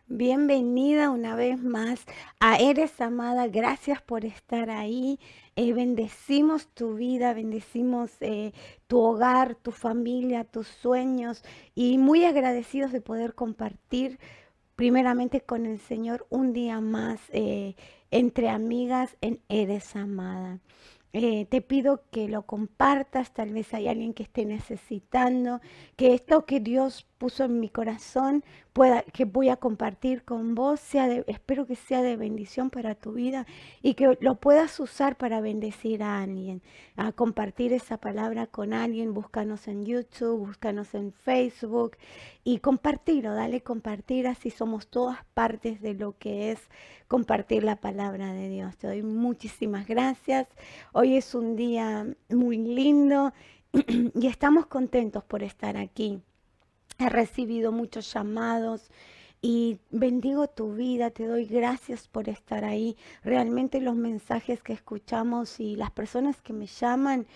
Bienvenida una vez más a Eres Amada. Gracias por estar ahí. Bendecimos tu vida, bendecimos tu hogar, tu familia, tus sueños y muy agradecidos de poder compartir primeramente con el Señor un día más entre amigas en Eres Amada. Te pido que lo compartas, tal vez hay alguien que esté necesitando, que esto que Dios puso en mi corazón, que voy a compartir con vos, espero que sea de bendición para tu vida y que lo puedas usar para bendecir a alguien, a compartir esa palabra con alguien. Búscanos en YouTube, búscanos en Facebook y compartirlo, dale compartir, así somos todas partes de lo que es compartir la palabra de Dios. Te doy muchísimas gracias. Hoy es un día muy lindo y estamos contentos por estar aquí. He recibido muchos llamados y bendigo tu vida, te doy gracias por estar ahí. Realmente los mensajes que escuchamos y las personas que me llaman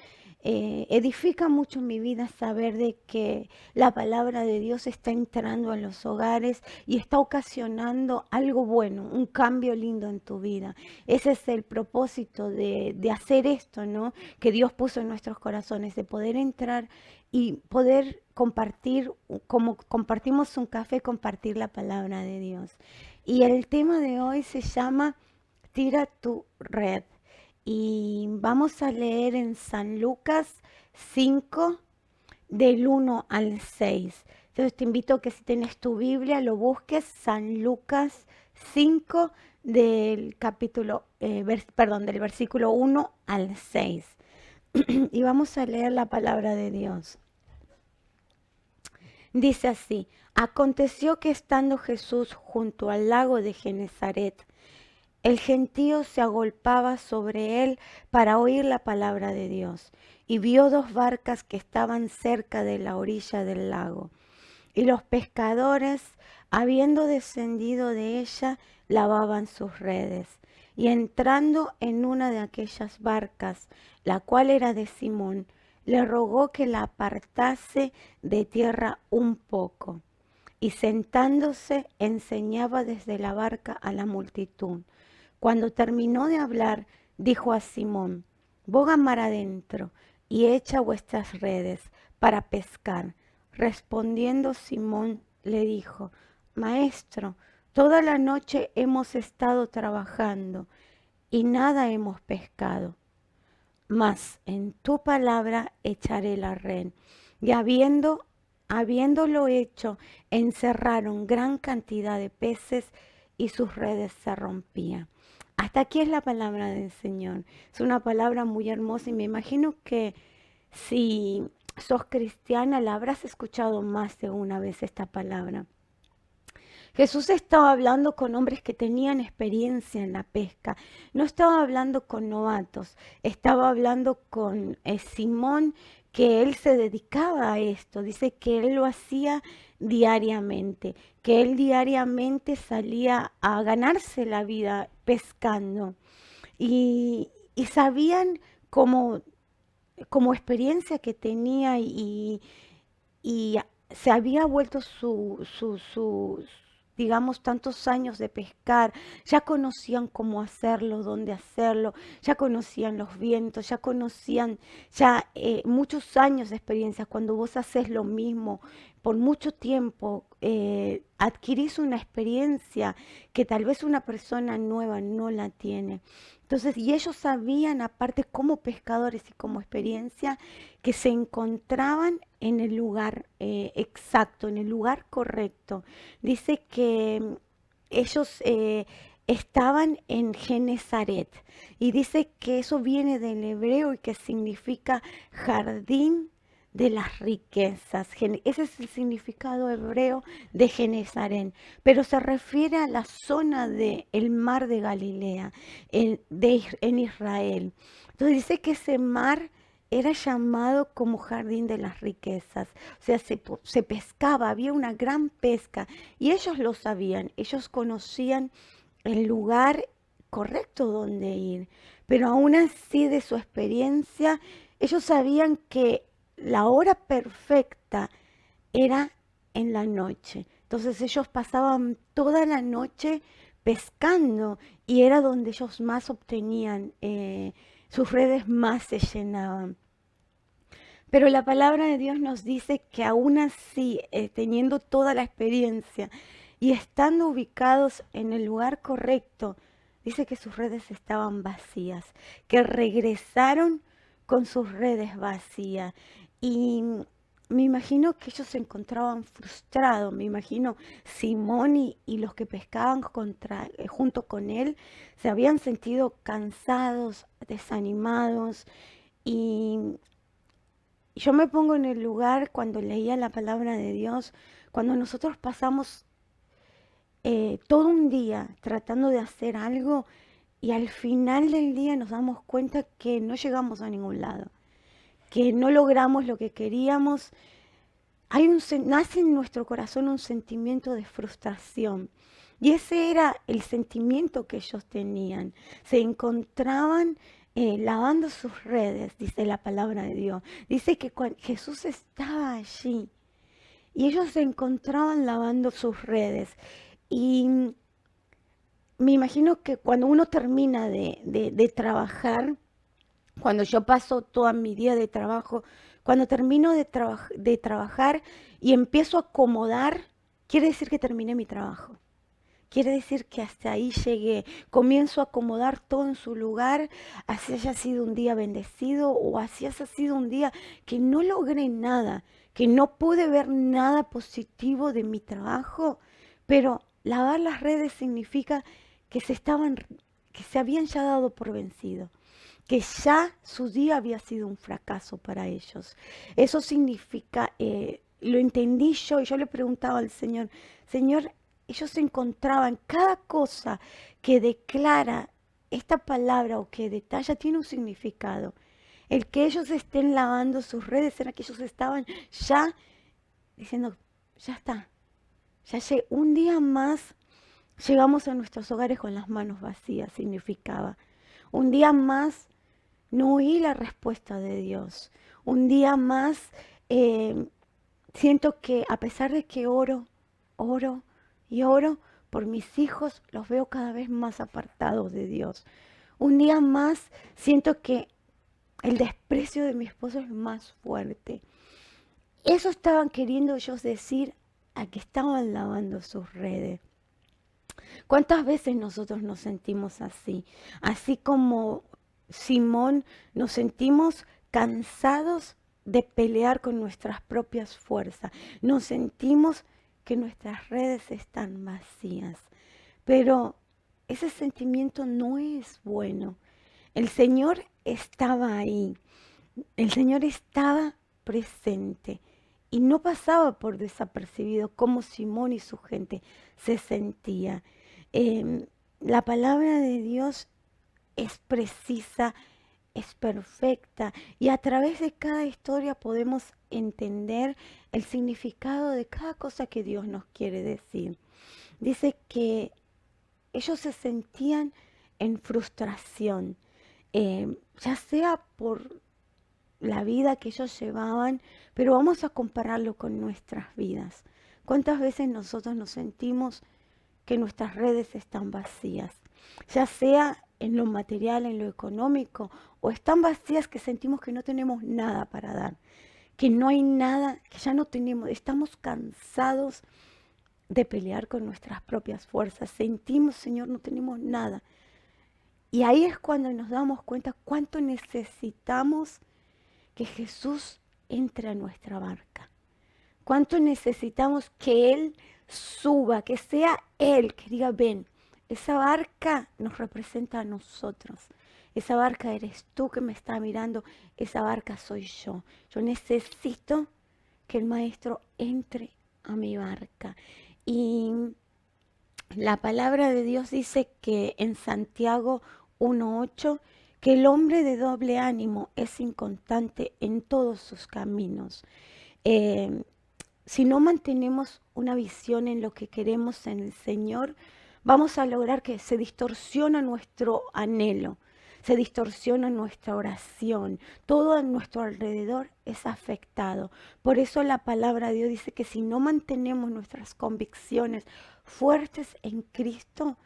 edifica mucho mi vida saber de que la palabra de Dios está entrando en los hogares y está ocasionando algo bueno, un cambio lindo en tu vida. Ese es el propósito de hacer esto, ¿no? Que Dios puso en nuestros corazones, de poder entrar y poder compartir, como compartimos un café, compartir la palabra de Dios. Y el tema de hoy se llama Tira tu red. Y vamos a leer en San Lucas 5, del 1 al 6. Entonces te invito a que si tienes tu Biblia lo busques, San Lucas 5 del del versículo 1 al 6. Y vamos a leer la palabra de Dios. Dice así: aconteció que estando Jesús junto al lago de Genezaret, el gentío se agolpaba sobre él para oír la palabra de Dios, y vio dos barcas que estaban cerca de la orilla del lago. Y los pescadores, habiendo descendido de ella, lavaban sus redes. Y entrando en una de aquellas barcas, la cual era de Simón, le rogó que la apartase de tierra un poco. Y sentándose, enseñaba desde la barca a la multitud. Cuando terminó de hablar, dijo a Simón: boga mar adentro y echa vuestras redes para pescar. Respondiendo Simón le dijo: Maestro, toda la noche hemos estado trabajando y nada hemos pescado, mas en tu palabra echaré la red. Y habiéndolo hecho, encerraron gran cantidad de peces y sus redes se rompían. Hasta aquí es la palabra del Señor. Es una palabra muy hermosa y me imagino que si sos cristiana la habrás escuchado más de una vez esta palabra. Jesús estaba hablando con hombres que tenían experiencia en la pesca. No estaba hablando con novatos, estaba hablando con Simón, que él se dedicaba a esto. Dice que él lo hacía diariamente, que él diariamente salía a ganarse la vida pescando. Y sabían como, como experiencia que tenía y se había vuelto digamos, tantos años de pescar, ya conocían cómo hacerlo, dónde hacerlo, ya conocían los vientos, ya conocían muchos años de experiencia. Cuando vos haces lo mismo por mucho tiempo, adquirís una experiencia que tal vez una persona nueva no la tiene. Entonces, y ellos sabían, aparte como pescadores y como experiencia, que se encontraban en el lugar exacto, en el lugar correcto. Dice que ellos estaban en Genezaret y dice que eso viene del hebreo y que significa jardín de las riquezas. Ese es el significado hebreo de Genezaret, pero se refiere a la zona del mar de Galilea, en Israel. Entonces dice que ese mar era llamado como jardín de las riquezas. O sea, se pescaba, había una gran pesca y ellos lo sabían, ellos conocían el lugar correcto donde ir, pero aún así de su experiencia, ellos sabían que la hora perfecta era en la noche, Entonces ellos pasaban toda la noche pescando y era donde ellos más obtenían, sus redes más se llenaban. Pero la palabra de Dios nos dice que aún así, teniendo toda la experiencia y estando ubicados en el lugar correcto, dice que sus redes estaban vacías, que regresaron con sus redes vacías. Y me imagino que ellos se encontraban frustrados, me imagino Simón y los que pescaban junto con él se habían sentido cansados, desanimados y yo me pongo en el lugar cuando leía la palabra de Dios, cuando nosotros pasamos todo un día tratando de hacer algo y al final del día nos damos cuenta que no llegamos a ningún lado, que no logramos lo que queríamos. Nace en nuestro corazón un sentimiento de frustración. Y ese era el sentimiento que ellos tenían. Se encontraban lavando sus redes, dice la palabra de Dios. Dice que Jesús estaba allí y ellos se encontraban lavando sus redes. Y me imagino que cuando uno termina de trabajar, cuando yo paso todo mi día de trabajo, cuando termino de trabajar y empiezo a acomodar, quiere decir que terminé mi trabajo. Quiere decir que hasta ahí llegué. Comienzo a acomodar todo en su lugar, así haya sido un día bendecido o así haya sido un día que no logré nada, que no pude ver nada positivo de mi trabajo, pero lavar las redes significa que que se habían ya dado por vencido, que ya su día había sido un fracaso para ellos. Eso significa, lo entendí yo y yo le preguntaba al Señor, Señor, ellos encontraban cada cosa que declara esta palabra o que detalla tiene un significado. El que ellos estén lavando sus redes era que ellos estaban ya diciendo, ya está, un día más llegamos a nuestros hogares con las manos vacías, significaba. Un día más no oí la respuesta de Dios. Un día más eh, siento que a pesar de que oro y oro por mis hijos, los veo cada vez más apartados de Dios. Un día más siento que el desprecio de mi esposo es más fuerte. Eso estaban queriendo ellos decir a que estaban lavando sus redes. ¿Cuántas veces nosotros nos sentimos así? Así como Simón, nos sentimos cansados de pelear con nuestras propias fuerzas. Nos sentimos que nuestras redes están vacías. Pero ese sentimiento no es bueno. El Señor estaba ahí. El Señor estaba presente y no pasaba por desapercibido cómo Simón y su gente se sentía. La palabra de Dios es precisa, es perfecta y a través de cada historia podemos entender el significado de cada cosa que Dios nos quiere decir. Dice que ellos se sentían en frustración, ya sea por la vida que ellos llevaban, pero vamos a compararlo con nuestras vidas. ¿Cuántas veces nosotros nos sentimos que nuestras redes están vacías? Ya sea en lo material, en lo económico, o están vacías que sentimos que no tenemos nada para dar, que no hay nada, que ya no tenemos, estamos cansados de pelear con nuestras propias fuerzas. Sentimos, Señor, no tenemos nada. Y ahí es cuando nos damos cuenta cuánto necesitamos que Jesús entre a nuestra barca. Cuánto necesitamos que Él suba, que sea Él que diga, ven, esa barca nos representa a nosotros. Esa barca eres tú que me está mirando, esa barca soy yo. Yo necesito que el Maestro entre a mi barca. Y la palabra de Dios dice que en Santiago 1:8 que el hombre de doble ánimo es inconstante en todos sus caminos. Eh, si no mantenemos una visión en lo que queremos en el Señor, vamos a lograr que se distorsiona nuestro anhelo, se distorsiona nuestra oración, todo a nuestro alrededor es afectado. Por eso la palabra de Dios dice que si no mantenemos nuestras convicciones fuertes en Cristo,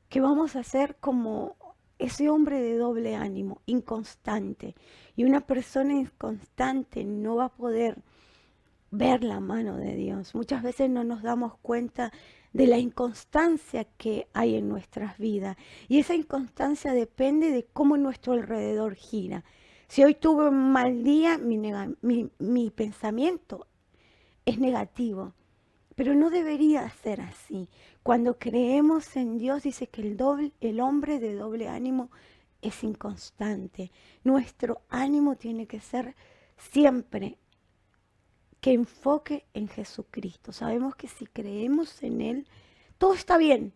que vamos a ser como ese hombre de doble ánimo, inconstante. Y una persona inconstante no va a poder ver la mano de Dios. Muchas veces no nos damos cuenta de la inconstancia que hay en nuestras vidas. Y esa inconstancia depende de cómo nuestro alrededor gira. Si hoy tuve un mal día, mi pensamiento es negativo. Pero no debería ser así. Cuando creemos en Dios, dice que el hombre de doble ánimo es inconstante. Nuestro ánimo tiene que ser siempre que enfoque en Jesucristo. Sabemos que si creemos en Él, todo está bien.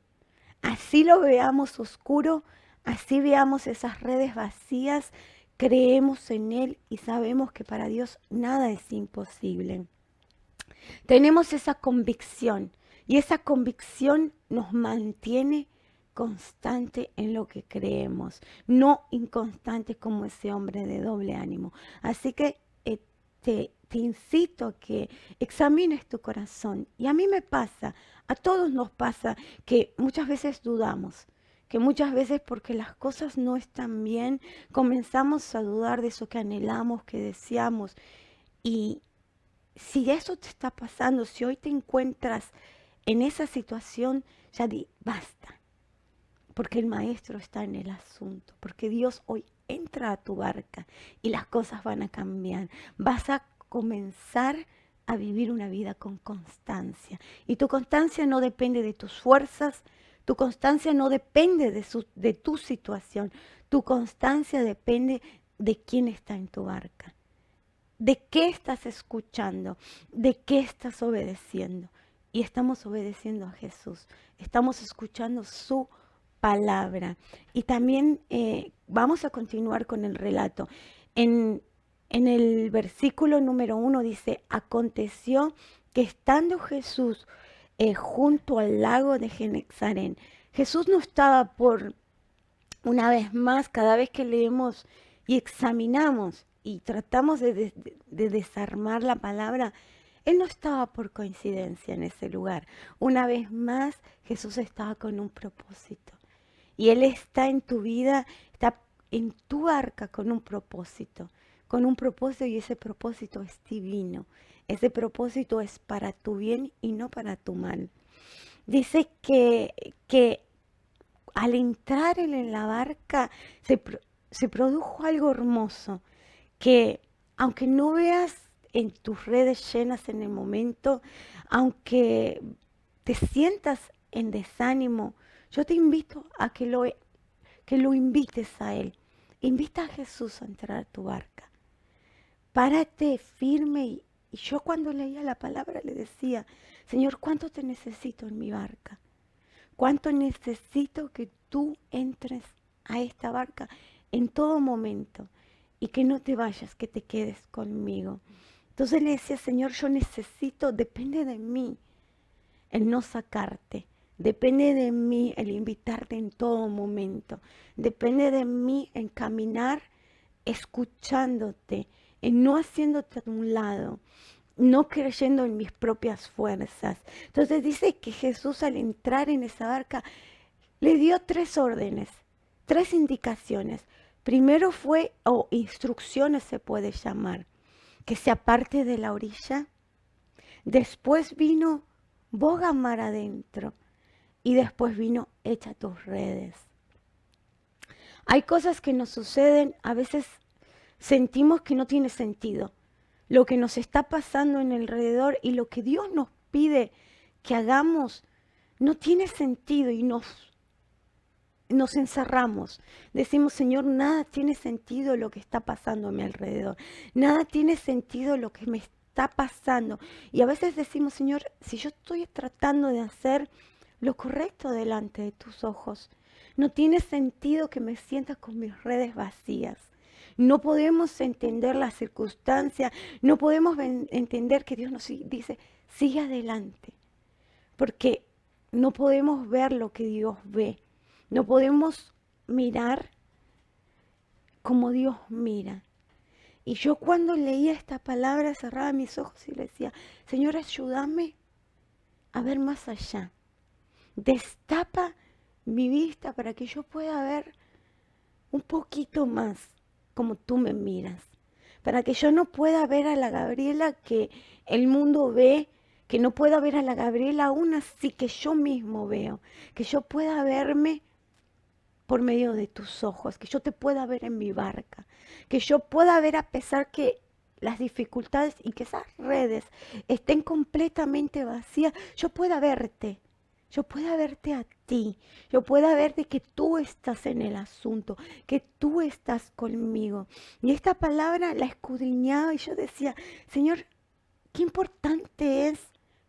Así lo veamos oscuro, así veamos esas redes vacías, creemos en Él y sabemos que para Dios nada es imposible. Tenemos esa convicción y esa convicción nos mantiene constante en lo que creemos, no inconstante como ese hombre de doble ánimo. Así que te incito a que examines tu corazón. Y a mí me pasa, a todos nos pasa que muchas veces dudamos, que muchas veces porque las cosas no están bien, comenzamos a dudar de eso que anhelamos, que deseamos. Y si eso te está pasando, si hoy te encuentras en esa situación, ya di, basta, porque el maestro está en el asunto, porque Dios hoy entra a tu barca y las cosas van a cambiar. Vas a comenzar a vivir una vida con constancia. Y tu constancia no depende de tus fuerzas, tu constancia no depende de tu situación, tu constancia depende de quién está en tu barca. ¿De qué estás escuchando? ¿De qué estás obedeciendo? Y estamos obedeciendo a Jesús. Estamos escuchando su palabra. Y también vamos a continuar con el relato. En el versículo número 1 dice, aconteció que estando Jesús junto al lago de Genesarén, Jesús no estaba por, una vez más, cada vez que leemos y examinamos y tratamos de desarmar la palabra, Él no estaba por coincidencia en ese lugar. Una vez más, Jesús estaba con un propósito. Y Él está en tu vida, está en tu arca con un propósito. Con un propósito y ese propósito es divino. Ese propósito es para tu bien y no para tu mal. Dice que al entrar en la barca se produjo algo hermoso, que aunque no veas en tus redes llenas en el momento, aunque te sientas en desánimo, yo te invito a que lo invites a Él. Invita a Jesús a entrar a tu barca. Párate firme y yo cuando leía la palabra le decía, Señor, ¿cuánto te necesito en mi barca? ¿Cuánto necesito que tú entres a esta barca en todo momento y que no te vayas, que te quedes conmigo? Entonces le decía, Señor, yo necesito, depende de mí el no sacarte, depende de mí el invitarte en todo momento, depende de mí en caminar escuchándote, en no haciéndote a un lado, no creyendo en mis propias fuerzas. Entonces dice que Jesús al entrar en esa barca le dio 3 órdenes, 3 indicaciones. Primero fue, o instrucciones se puede llamar, que se aparte de la orilla. Después vino, boga mar adentro. Y después vino, echa tus redes. Hay cosas que nos suceden, a veces sentimos que no tiene sentido. Lo que nos está pasando en el alrededor y lo que Dios nos pide que hagamos no tiene sentido y nos encerramos. Decimos, Señor, nada tiene sentido lo que está pasando a mi alrededor. Nada tiene sentido lo que me está pasando. Y a veces decimos, Señor, si yo estoy tratando de hacer lo correcto delante de tus ojos, no tiene sentido que me sienta con mis redes vacías. No podemos entender la circunstancia, no podemos entender que Dios nos dice, sigue adelante, porque no podemos ver lo que Dios ve, no podemos mirar como Dios mira. Y yo cuando leía esta palabra cerraba mis ojos y le decía, Señor, ayúdame a ver más allá. Destapa mi vista para que yo pueda ver un poquito más como tú me miras. Para que yo no pueda ver a la Gabriela que el mundo ve, que no pueda ver a la Gabriela aún así que yo mismo veo. Que yo pueda verme por medio de tus ojos, que yo te pueda ver en mi barca, que yo pueda ver a pesar que las dificultades y que esas redes estén completamente vacías, yo pueda verte. Yo pueda verte a ti, yo pueda verte que tú estás en el asunto, que tú estás conmigo. Y esta palabra la escudriñaba y yo decía, Señor, qué importante es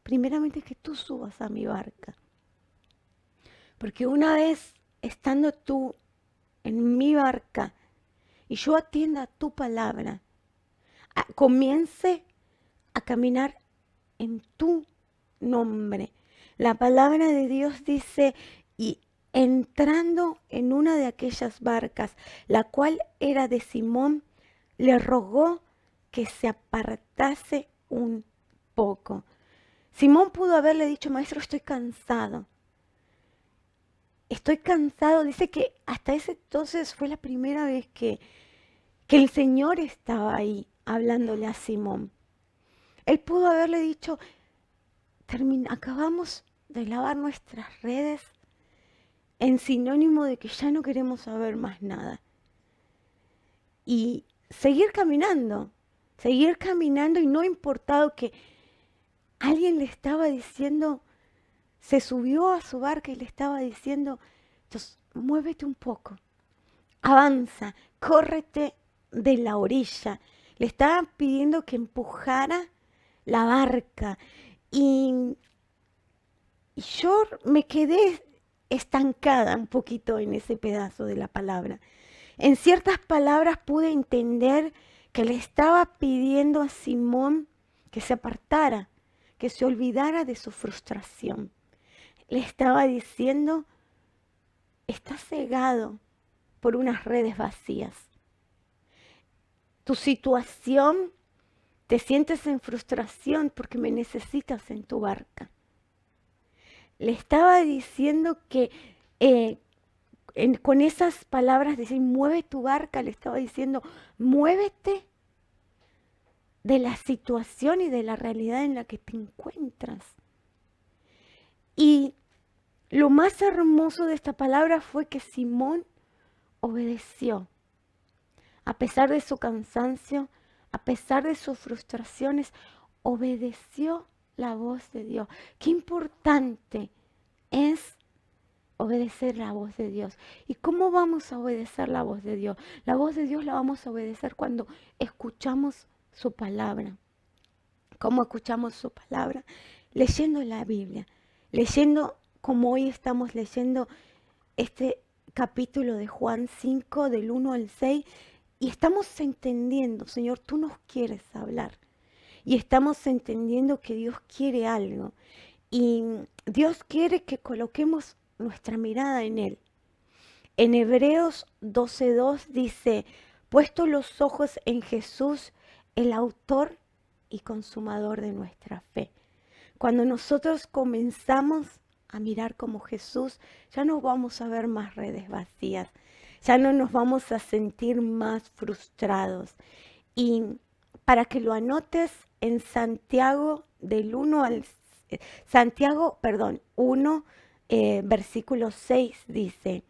primeramente que tú subas a mi barca. Porque una vez estando tú en mi barca y yo atienda tu palabra, comience a caminar en tu nombre. La palabra de Dios dice, y entrando en una de aquellas barcas, la cual era de Simón, le rogó que se apartase un poco. Simón pudo haberle dicho, maestro, estoy cansado. Estoy cansado. Dice que hasta ese entonces fue la primera vez que el Señor estaba ahí hablándole a Simón. Él pudo haberle dicho, acabamos de lavar nuestras redes en sinónimo de que ya no queremos saber más nada. Y seguir caminando y no importado que alguien le estaba diciendo, se subió a su barca y le estaba diciendo, entonces, muévete un poco, avanza, córrete de la orilla. Le estaban pidiendo que empujara la barca y yo me quedé estancada un poquito en ese pedazo de la palabra. En ciertas palabras pude entender que le estaba pidiendo a Simón que se apartara, que se olvidara de su frustración. Le estaba diciendo, estás cegado por unas redes vacías. Tu situación, te sientes en frustración porque me necesitas en tu barca. Le estaba diciendo que con esas palabras, decir, mueve tu barca, le estaba diciendo, muévete de la situación y de la realidad en la que te encuentras. Y lo más hermoso de esta palabra fue que Simón obedeció. A pesar de su cansancio, a pesar de sus frustraciones, obedeció la voz de Dios. Qué importante es obedecer la voz de Dios. ¿Y cómo vamos a obedecer la voz de Dios? La voz de Dios la vamos a obedecer cuando escuchamos su palabra. ¿Cómo escuchamos su palabra? Leyendo la Biblia, leyendo como hoy estamos leyendo este capítulo de Juan 5, del 1 al 6, y estamos entendiendo, Señor, tú nos quieres hablar. Y estamos entendiendo que Dios quiere algo. Y Dios quiere que coloquemos nuestra mirada en Él. En Hebreos 12:2 dice, puesto los ojos en Jesús, el autor y consumador de nuestra fe. Cuando nosotros comenzamos a mirar como Jesús, ya no vamos a ver más redes vacías, ya no nos vamos a sentir más frustrados. Y para que lo anotes en Santiago del 1 al Santiago, 1, versículo 6 dice,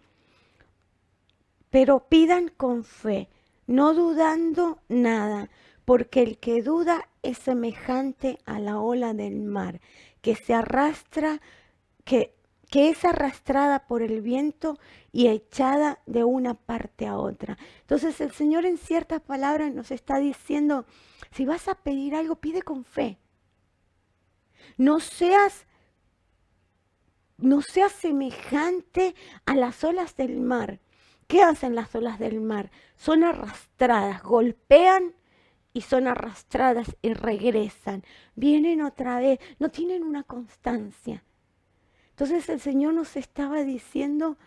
pero pidan con fe, no dudando nada, porque el que duda es semejante a la ola del mar, que se arrastra, que es arrastrada por el viento y echada de una parte a otra. Entonces el Señor en ciertas palabras nos está diciendo, si vas a pedir algo, pide con fe. No seas semejante a las olas del mar. ¿Qué hacen las olas del mar? Son arrastradas, golpean y son arrastradas y regresan. Vienen otra vez, no tienen una constancia. Entonces el Señor nos estaba diciendo,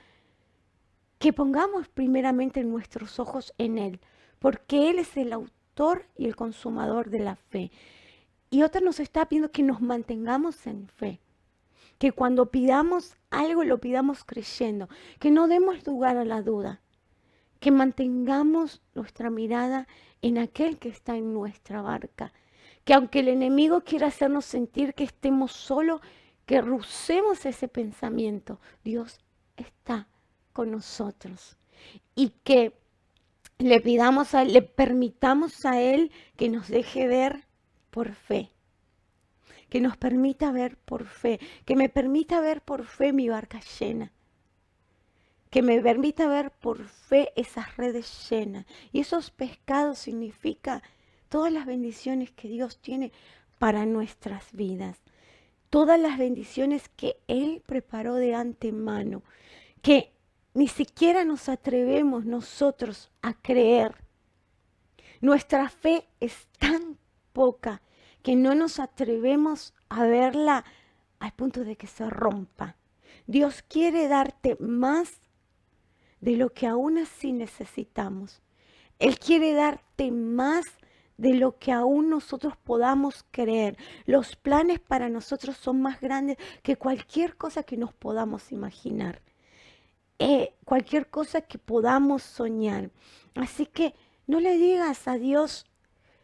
que pongamos primeramente nuestros ojos en Él, porque Él es el autor y el consumador de la fe. Y otra nos está pidiendo que nos mantengamos en fe, que cuando pidamos algo lo pidamos creyendo, que no demos lugar a la duda, que mantengamos nuestra mirada en aquel que está en nuestra barca, que aunque el enemigo quiera hacernos sentir que estemos solos, que rehusemos ese pensamiento. Dios está con nosotros y que le pidamos a Él, le permitamos a Él que nos deje ver por fe, que nos permita ver por fe, que me permita ver por fe mi barca llena, que me permita ver por fe esas redes llenas. Y esos pescados significa todas las bendiciones que Dios tiene para nuestras vidas, todas las bendiciones que Él preparó de antemano, que ni siquiera nos atrevemos nosotros a creer. Nuestra fe es tan poca que no nos atrevemos a verla al punto de que se rompa. Dios quiere darte más de lo que aún así necesitamos. Él quiere darte más de lo que aún nosotros podamos creer. Los planes para nosotros son más grandes que cualquier cosa que nos podamos imaginar. Cualquier cosa que podamos soñar. Así que no le digas a Dios,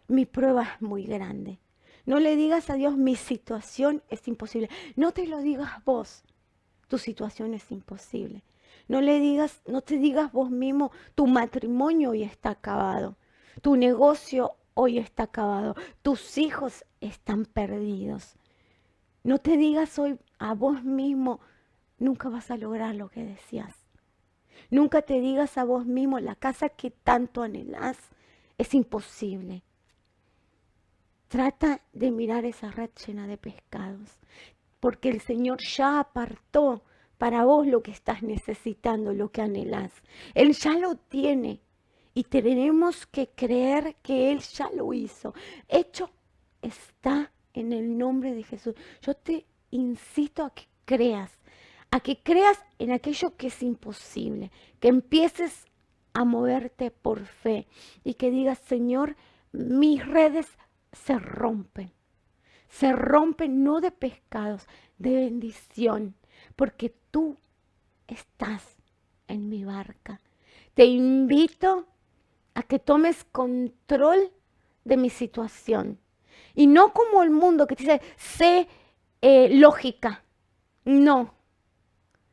mi prueba es muy grande. No le digas a Dios, mi situación es imposible. No te lo digas vos, tu situación es imposible. No te digas vos mismo, tu matrimonio hoy está acabado. Tu negocio hoy está acabado. Tus hijos están perdidos. No te digas hoy a vos mismo, nunca vas a lograr lo que decías. Nunca te digas a vos mismo, la casa que tanto anhelás es imposible. Trata de mirar esa red llena de pescados, porque el Señor ya apartó para vos lo que estás necesitando, lo que anhelás. Él ya lo tiene y tenemos que creer que Él ya lo hizo. Hecho está en el nombre de Jesús. Yo te incito a que creas en aquello que es imposible, que empieces a moverte por fe y que digas, Señor, mis redes se rompen no de pescados, de bendición, porque tú estás en mi barca. Te invito a que tomes control de mi situación y no como el mundo que te dice, sé lógica. No,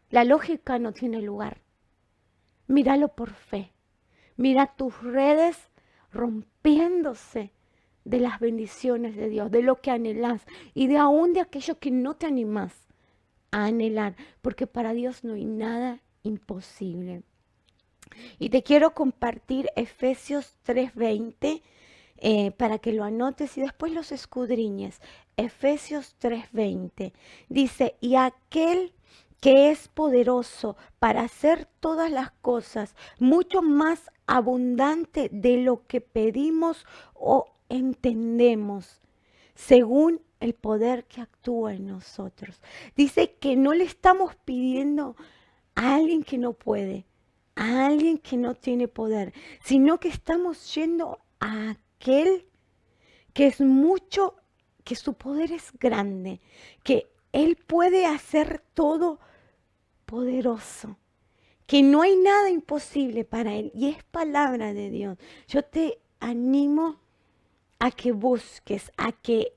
la lógica no tiene lugar. Míralo por fe. Mira tus redes rompiéndose de las bendiciones de Dios, de lo que anhelás y de aún de aquello que no te animás a anhelar, porque para Dios no hay nada imposible. Y te quiero compartir Efesios 3:20 para que lo anotes y después los escudriñes. Efesios 3:20 dice, y aquel que es poderoso para hacer todas las cosas mucho más abundante de lo que pedimos o entendemos, según el poder que actúa en nosotros. Dice que no le estamos pidiendo a alguien que no puede, a alguien que no tiene poder, sino que estamos yendo a aquel que es mucho, que su poder es grande, que Él puede hacer todo poderoso, que no hay nada imposible para Él y es palabra de Dios. Yo te animo a que busques, a que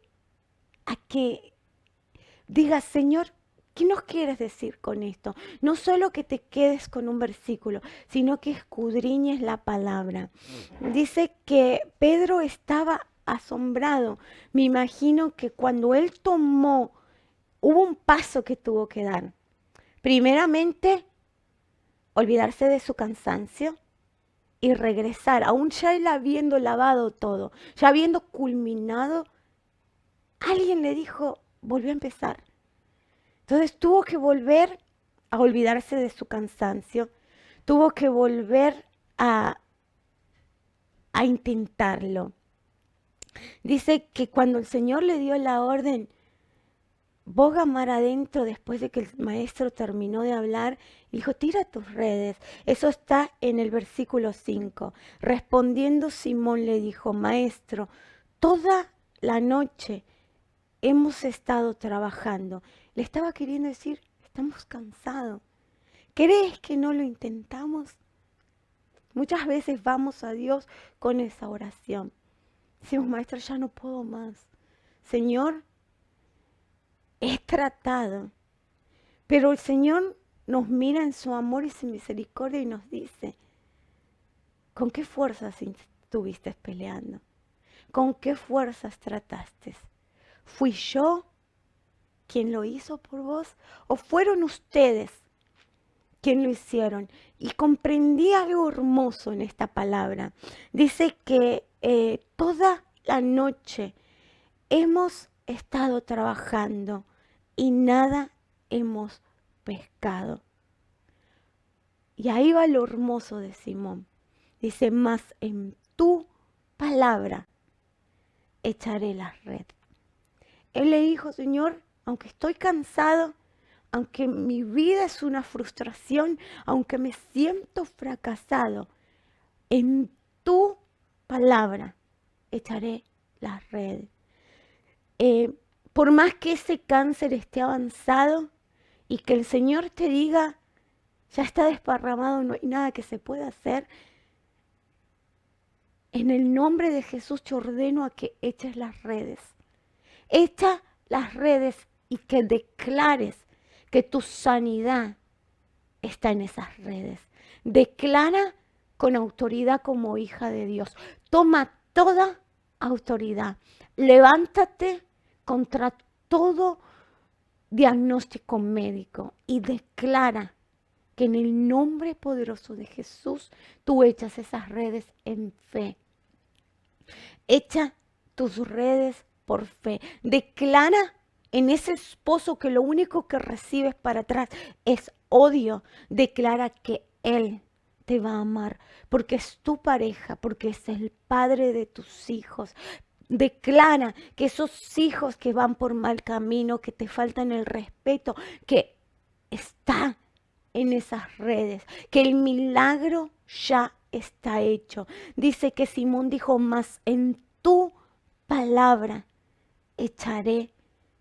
digas, Señor, ¿qué nos quieres decir con esto? No solo que te quedes con un versículo, sino que escudriñes la palabra. Dice que Pedro estaba asombrado. Me imagino que cuando él hubo un paso que tuvo que dar. Primeramente, olvidarse de su cansancio y regresar, aún ya él habiendo lavado todo, ya habiendo culminado, alguien le dijo, volvió a empezar. Entonces tuvo que volver a olvidarse de su cansancio, tuvo que volver a intentarlo. Dice que cuando el Señor le dio la orden, boga mar adentro después de que el maestro terminó de hablar. Dijo, tira tus redes. Eso está en el versículo 5. Respondiendo Simón le dijo, maestro, toda la noche hemos estado trabajando. Le estaba queriendo decir, estamos cansados. ¿Crees que no lo intentamos? Muchas veces vamos a Dios con esa oración. Decimos, maestro, ya no puedo más. Señor, he tratado. Pero el Señor nos mira en su amor y su misericordia y nos dice, ¿con qué fuerzas estuviste peleando? ¿Con qué fuerzas trataste? ¿Fui yo quien lo hizo por vos? ¿O fueron ustedes quien lo hicieron? Y comprendí algo hermoso en esta palabra. Dice que toda la noche hemos estado trabajando y nada hemos pescado. Y ahí va lo hermoso de Simón. Dice, más en tu palabra echaré la red. Él le dijo, Señor, aunque estoy cansado, aunque mi vida es una frustración, aunque me siento fracasado, en tu palabra echaré la red. Por más que ese cáncer esté avanzado y que el Señor te diga, ya está desparramado, no hay nada que se pueda hacer, en el nombre de Jesús te ordeno a que eches las redes. Echa las redes y que declares que tu sanidad está en esas redes. Declara con autoridad como hija de Dios. Toma toda autoridad. Levántate contra todo diagnóstico médico y declara que en el nombre poderoso de Jesús tú echas esas redes en fe. Echa tus redes por fe. Declara en ese esposo que lo único que recibes para atrás es odio. Declara que Él te va a amar porque es tu pareja, porque es el padre de tus hijos. Declara que esos hijos que van por mal camino, que te faltan el respeto, que está en esas redes, que el milagro ya está hecho. Dice que Simón dijo, más en tu palabra echaré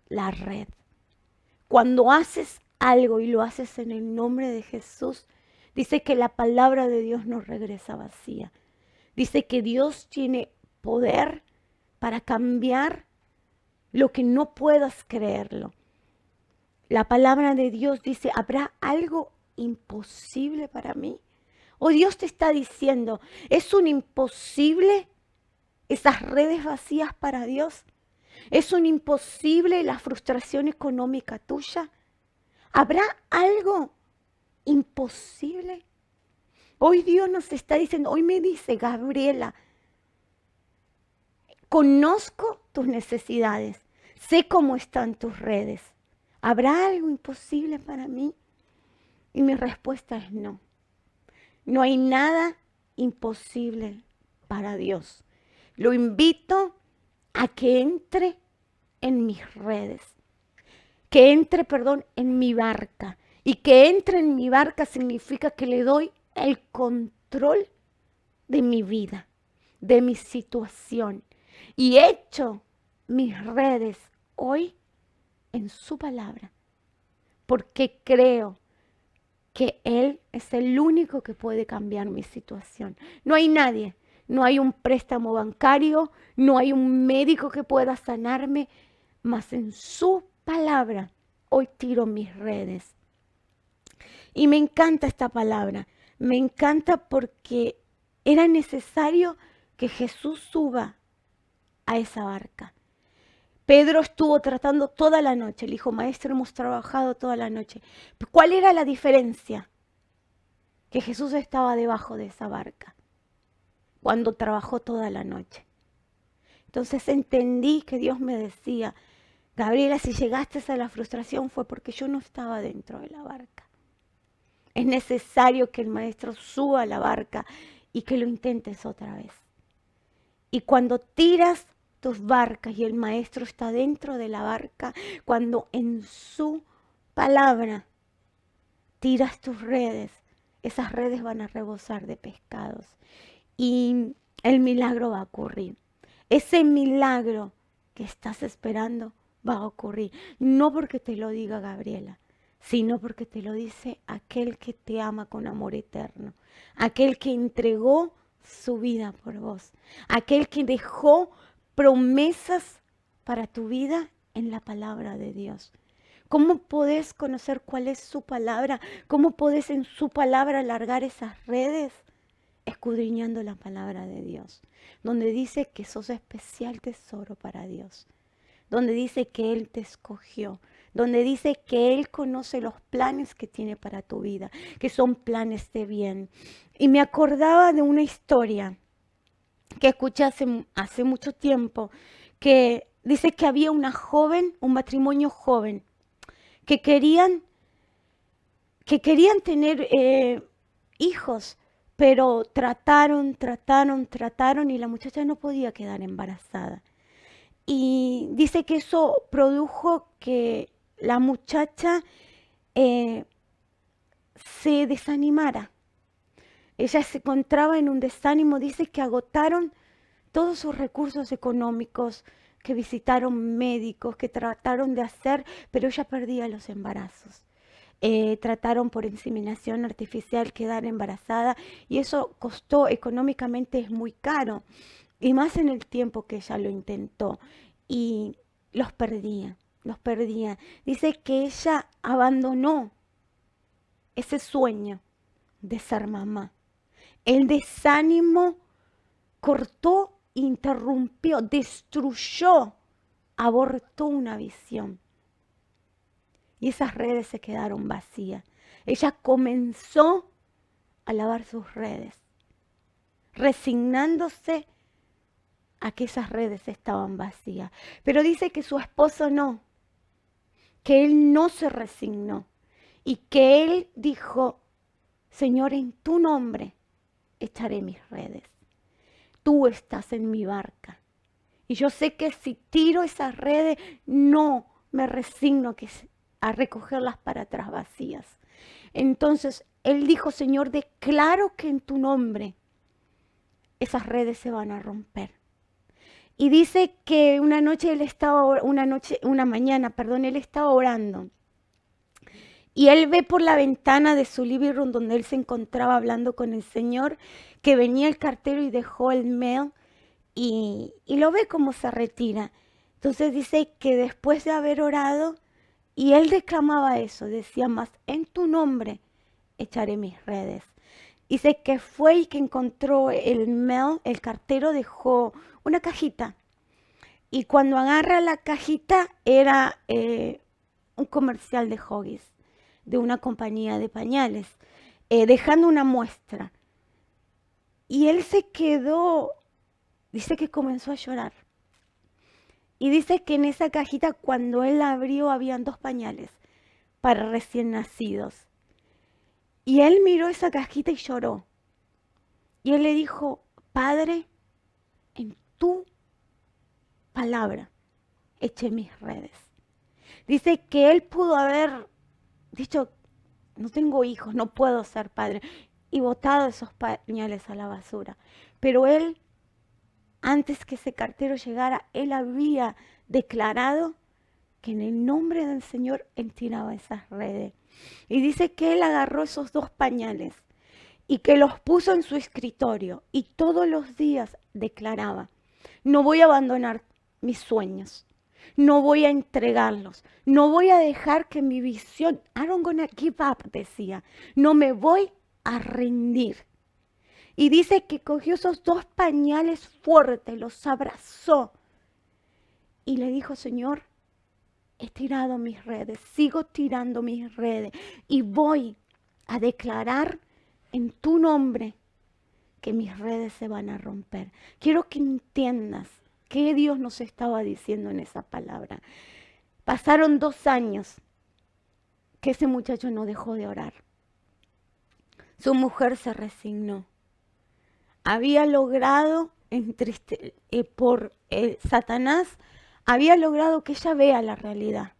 la red. Cuando haces algo y lo haces en el nombre de Jesús, dice que la palabra de Dios no regresa vacía. Dice que Dios tiene poder para cambiar lo que no puedas creerlo. La palabra de Dios dice, ¿habrá algo imposible para mí? O Dios te está diciendo, ¿es un imposible esas redes vacías para Dios? ¿Es un imposible la frustración económica tuya? ¿Habrá algo imposible? Hoy Dios nos está diciendo, hoy me dice, Gabriela, conozco tus necesidades, sé cómo están tus redes. ¿Habrá algo imposible para mí? Y mi respuesta es no. No hay nada imposible para Dios. Lo invito a que entre en mis redes. Que entre, en mi barca. Y que entre en mi barca significa que le doy el control de mi vida, de mi situación. Y echo mis redes hoy en su palabra. Porque creo que Él es el único que puede cambiar mi situación. No hay nadie, no hay un préstamo bancario, no hay un médico que pueda sanarme, mas en su palabra hoy tiro mis redes. Y me encanta esta palabra, me encanta porque era necesario que Jesús suba a esa barca. Pedro estuvo tratando toda la noche. Le dijo, maestro, hemos trabajado toda la noche. ¿Cuál era la diferencia? Que Jesús estaba debajo de esa barca cuando trabajó toda la noche. Entonces entendí que Dios me decía, Gabriela, si llegaste a la frustración fue porque yo no estaba dentro de la barca. Es necesario que el maestro suba a la barca y que lo intentes otra vez. Y cuando tiras tus barcas y el maestro está dentro de la barca, cuando en su palabra tiras tus redes, esas redes van a rebosar de pescados y el milagro va a ocurrir. Ese milagro que estás esperando va a ocurrir. No porque te lo diga Gabriela, sino porque te lo dice aquel que te ama con amor eterno, aquel que entregó su vida por vos, aquel que dejó promesas para tu vida en la palabra de Dios. ¿Cómo podés conocer cuál es su palabra? ¿Cómo podés en su palabra alargar esas redes? Escudriñando la palabra de Dios, donde dice que sos especial tesoro para Dios, donde dice que Él te escogió, donde dice que Él conoce los planes que tiene para tu vida, que son planes de bien. Y me acordaba de una historia que escuché hace mucho tiempo, que dice que había una joven, un matrimonio joven, que querían tener hijos, pero trataron y la muchacha no podía quedar embarazada. Y dice que eso produjo que la muchacha se desanimara. Ella se encontraba en un desánimo, dice que agotaron todos sus recursos económicos, que visitaron médicos, que trataron de hacer, pero ella perdía los embarazos. Trataron por inseminación artificial quedar embarazada y eso costó económicamente, es muy caro, y más en el tiempo que ella lo intentó, y los perdía, los perdía. Dice que ella abandonó ese sueño de ser mamá. El desánimo cortó, interrumpió, destruyó, abortó una visión. Y esas redes se quedaron vacías. Ella comenzó a lavar sus redes, resignándose a que esas redes estaban vacías. Pero dice que su esposo no, que él no se resignó y que él dijo, Señor, en tu nombre echaré mis redes. Tú estás en mi barca. Y yo sé que si tiro esas redes, no me resigno a recogerlas para atrás vacías. Entonces, él dijo, Señor, declaro que en tu nombre esas redes se van a romper. Y dice que una mañana, él estaba orando. Y él ve por la ventana de su living room donde él se encontraba hablando con el Señor, que venía el cartero y dejó el mail y lo ve como se retira. Entonces dice que después de haber orado, y él declamaba eso, decía más, en tu nombre echaré mis redes. Dice que fue y que encontró el mail, el cartero dejó una cajita. Y cuando agarra la cajita era un comercial de Huggies, de una compañía de pañales, dejando una muestra. Y él se quedó, dice que comenzó a llorar. Y dice que en esa cajita cuando él la abrió habían 2 pañales para recién nacidos. Y él miró esa cajita y lloró. Y él le dijo, Padre, en tu palabra eché mis redes. Dice que él pudo haber dicho, no tengo hijos, no puedo ser padre, y botado esos pañales a la basura. Pero él, antes que ese cartero llegara, él había declarado que en el nombre del Señor él tiraba esas redes. Y dice que él agarró esos 2 pañales y que los puso en su escritorio y todos los días declaraba, no voy a abandonar mis sueños, no voy a entregarlos, no voy a dejar que mi visión, I don't gonna give up, decía, no me voy a rendir. Y dice que cogió esos 2 pañales fuertes, los abrazó y le dijo, Señor, he tirado mis redes, sigo tirando mis redes y voy a declarar en tu nombre que mis redes se van a romper. Quiero que entiendas qué Dios nos estaba diciendo en esa palabra. Pasaron 2 años que ese muchacho no dejó de orar. Su mujer se resignó. Había logrado por Satanás, había logrado que ella vea la realidad,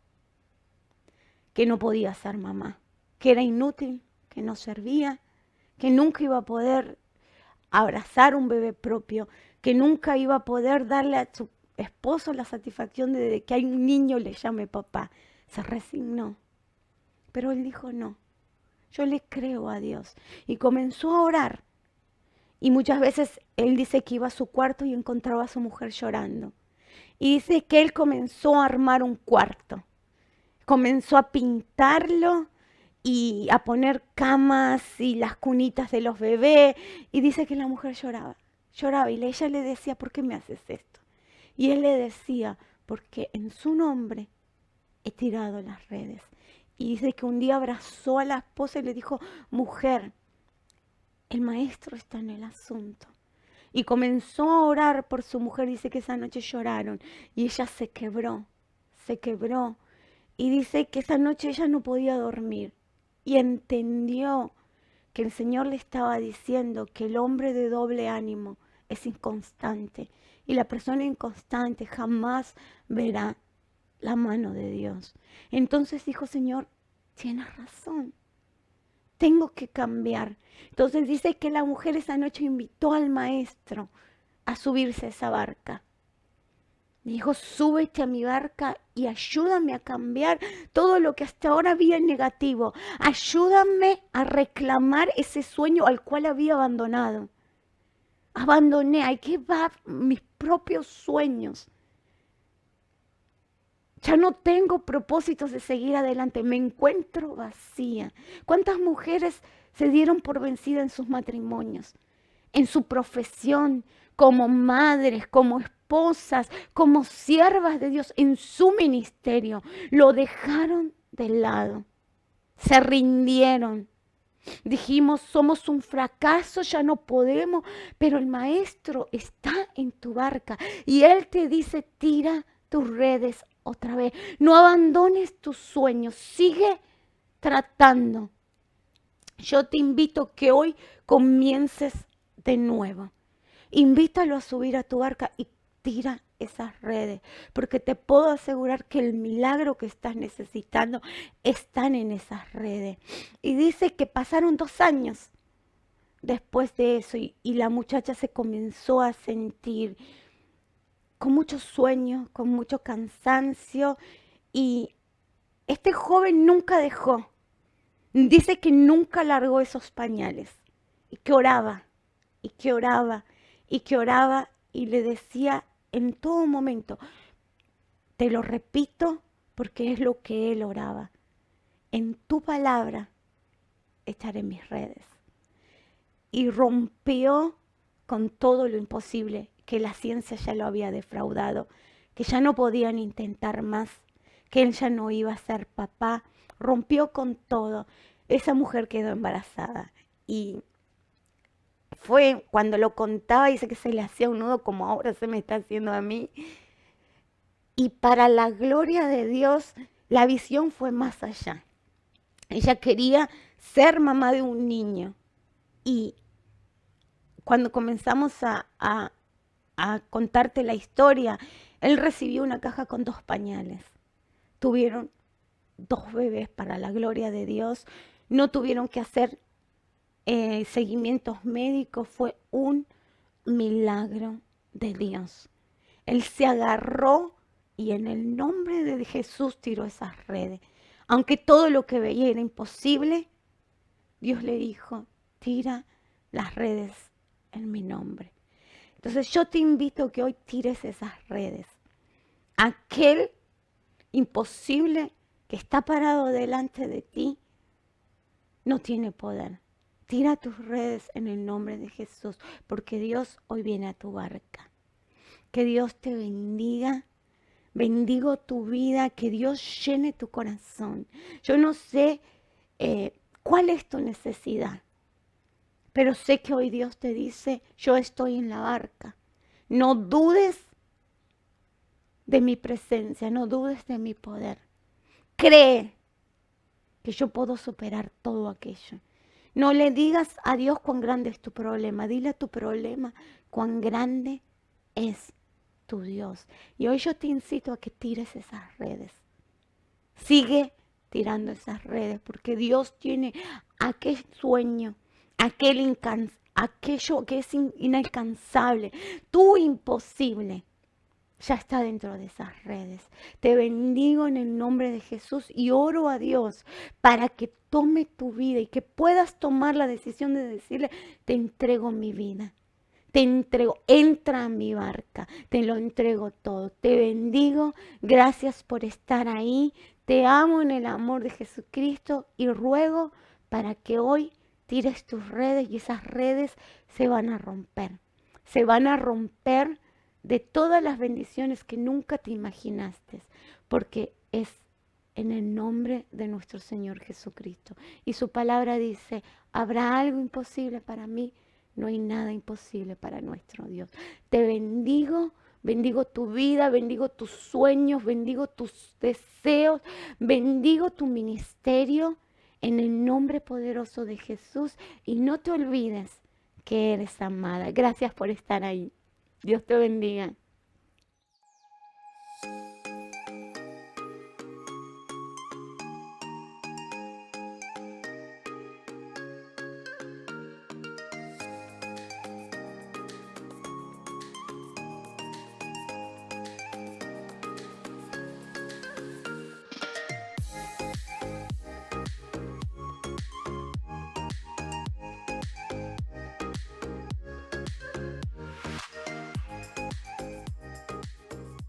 que no podía ser mamá, que era inútil, que no servía, que nunca iba a poder abrazar un bebé propio, que nunca iba a poder darle a su esposo la satisfacción de que hay un niño le llame papá. Se resignó. Pero él dijo, no, yo le creo a Dios. Y comenzó a orar. Y muchas veces él dice que iba a su cuarto y encontraba a su mujer llorando. Y dice que él comenzó a armar un cuarto. Comenzó a pintarlo y a poner camas y las cunitas de los bebés. Y dice que la mujer lloraba. Lloraba y ella le decía, ¿por qué me haces esto? Y él le decía, porque en su nombre he tirado las redes. Y dice que un día abrazó a la esposa y le dijo, mujer, el maestro está en el asunto. Y comenzó a orar por su mujer. Dice que esa noche lloraron y ella se quebró. Y dice que esa noche ella no podía dormir. Y entendió que el Señor le estaba diciendo que el hombre de doble ánimo es inconstante. Y la persona inconstante jamás verá la mano de Dios. Entonces dijo, Señor, tienes razón, tengo que cambiar. Entonces dice que la mujer esa noche invitó al maestro a subirse a esa barca. Dijo, súbete a mi barca y ayúdame a cambiar todo lo que hasta ahora había en negativo. Ayúdame a reclamar ese sueño al cual había abandonado. Abandoné, hay que llevar mis propios sueños. Ya no tengo propósitos de seguir adelante, me encuentro vacía. ¿Cuántas mujeres se dieron por vencida en sus matrimonios, en su profesión, como madres, como esposas, como siervas de Dios, en su ministerio? Lo dejaron de lado, se rindieron. Dijimos, somos un fracaso, ya no podemos, pero el maestro está en tu barca y él te dice, tira tus redes otra vez. No abandones tus sueños, sigue tratando. Yo te invito que hoy comiences de nuevo. Invítalo a subir a tu barca y tira esas redes, porque te puedo asegurar que el milagro que estás necesitando están en esas redes. Y dice que pasaron 2 años después de eso y la muchacha se comenzó a sentir con mucho sueño, con mucho cansancio, y este joven nunca dejó. Dice que nunca largó esos pañales y que oraba, y que oraba, y que oraba, y le decía en todo momento, te lo repito porque es lo que él oraba, en tu palabra echaré mis redes. Y rompió con todo lo imposible, que la ciencia ya lo había defraudado, que ya no podían intentar más, que él ya no iba a ser papá. Rompió con todo. Esa mujer quedó embarazada y fue cuando lo contaba, dice que se le hacía un nudo como ahora se me está haciendo a mí. Y para la gloria de Dios, la visión fue más allá. Ella quería ser mamá de un niño. Y cuando comenzamos a contarte la historia, él recibió una caja con 2 pañales. Tuvieron 2 bebés para la gloria de Dios. No tuvieron que hacer seguimientos médicos. Fue un milagro de Dios. Él se agarró y en el nombre de Jesús tiró esas redes. Aunque todo lo que veía era imposible, Dios le dijo, tira las redes en mi nombre. Entonces yo te invito a que hoy tires esas redes. Aquel imposible que está parado delante de ti no tiene poder. Tira tus redes en el nombre de Jesús, porque Dios hoy viene a tu barca. Que Dios te bendiga. Bendigo tu vida, que Dios llene tu corazón. Yo no sé cuál es tu necesidad, pero sé que hoy Dios te dice, yo estoy en la barca. No dudes de mi presencia, no dudes de mi poder. Cree que yo puedo superar todo aquello. No le digas a Dios cuán grande es tu problema. Dile a tu problema cuán grande es tu Dios. Y hoy yo te incito a que tires esas redes. Sigue tirando esas redes porque Dios tiene aquel sueño, aquello que es inalcanzable, tu imposible. Ya está dentro de esas redes. Te bendigo en el nombre de Jesús y oro a Dios para que tome tu vida y que puedas tomar la decisión de decirle, te entrego mi vida. Te entrego, entra a mi barca, te lo entrego todo. Te bendigo, gracias por estar ahí. Te amo en el amor de Jesucristo y ruego para que hoy tires tus redes y esas redes se van a romper. Se van a romper de todas las bendiciones que nunca te imaginaste, porque es en el nombre de nuestro Señor Jesucristo. Y su palabra dice, ¿habrá algo imposible para mí? No hay nada imposible para nuestro Dios. Te bendigo, bendigo tu vida, bendigo tus sueños, bendigo tus deseos, bendigo tu ministerio en el nombre poderoso de Jesús. Y no te olvides que eres amada. Gracias por estar ahí. Dios te bendiga.